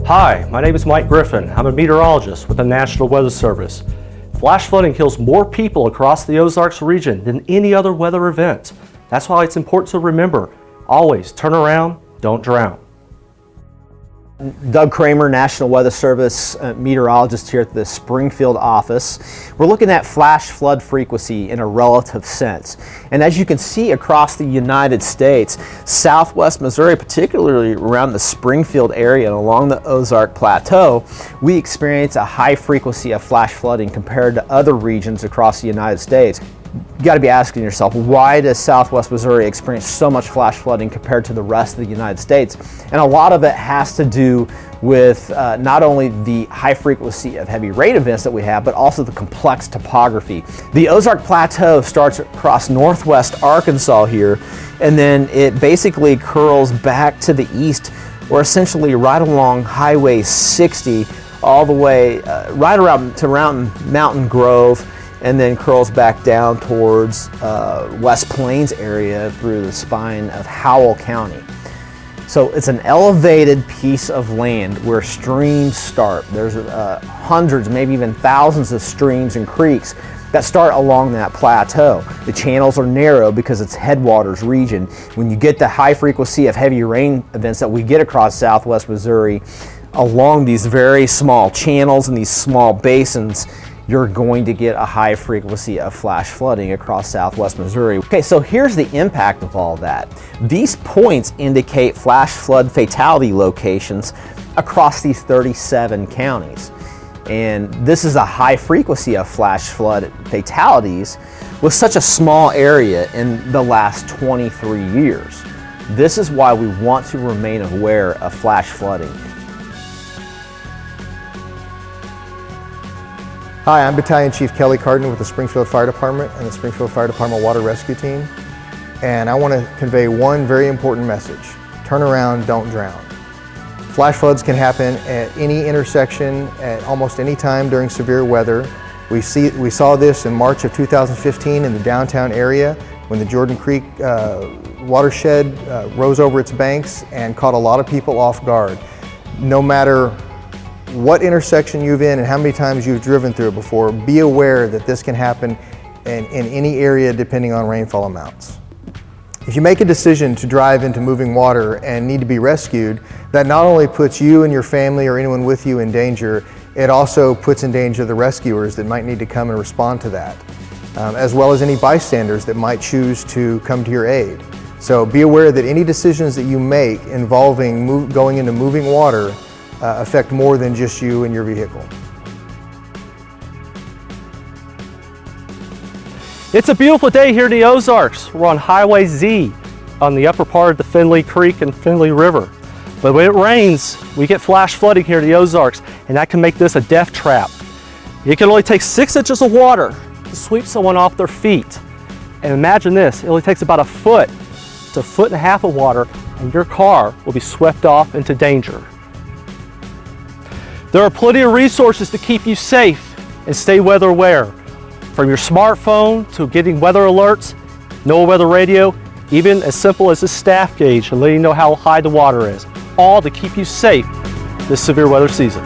Hi, my name is Mike Griffin. I'm a meteorologist with the National Weather Service. Flash flooding kills more people across the Ozarks region than any other weather event. That's why it's important to remember, always turn around, don't drown. Doug Kramer, National Weather Service meteorologist here at the Springfield office. We're looking at flash flood frequency in a relative sense. And as you can see across the United States, southwest Missouri, particularly around the Springfield area and along the Ozark Plateau, we experience a high frequency of flash flooding compared to other regions across the United States. You got to be asking yourself, why does southwest Missouri experience so much flash flooding compared to the rest of the United States? And a lot of it has to do with not only the high frequency of heavy rain events that we have, but also the complex topography. The Ozark Plateau starts across northwest Arkansas here, and then it basically curls back to the east, or essentially right along Highway 60, all the way right around to Mountain Grove, and then curls back down towards West Plains area through the spine of Howell County. So it's an elevated piece of land where streams start. There's hundreds, maybe even thousands of streams and creeks that start along that plateau. The channels are narrow because it's headwaters region. When you get the high frequency of heavy rain events that we get across southwest Missouri along these very small channels and these small basins, you're going to get a high frequency of flash flooding across southwest Missouri. Okay, so here's the impact of all that. These points indicate flash flood fatality locations across these 37 counties. And this is a high frequency of flash flood fatalities with such a small area in the last 23 years. This is why we want to remain aware of flash flooding. Hi, I'm Battalion Chief Kelly Carden with the Springfield Fire Department and the Springfield Fire Department Water Rescue Team. And I want to convey one very important message. Turn around, don't drown. Flash floods can happen at any intersection at almost any time during severe weather. We saw this in March of 2015 in the downtown area when the Jordan Creek watershed rose over its banks and caught a lot of people off guard. No matter what intersection you've in and how many times you've driven through it before, be aware that this can happen in any area depending on rainfall amounts. If you make a decision to drive into moving water and need to be rescued, that not only puts you and your family or anyone with you in danger, it also puts in danger the rescuers that might need to come and respond to that, as well as any bystanders that might choose to come to your aid. So be aware that any decisions that you make involving going into moving water affect more than just you and your vehicle. It's a beautiful day here in the Ozarks. We're on Highway Z on the upper part of the Findlay Creek and Findlay River. But when it rains, we get flash flooding here in the Ozarks, and that can make this a death trap. It can only take 6 inches of water to sweep someone off their feet. And imagine this, it only takes about a foot to 1.5 foot of water, and your car will be swept off into danger. There are plenty of resources to keep you safe and stay weather aware. From your smartphone to getting weather alerts, NOAA weather radio, even as simple as a staff gauge to let you know how high the water is, all to keep you safe this severe weather season.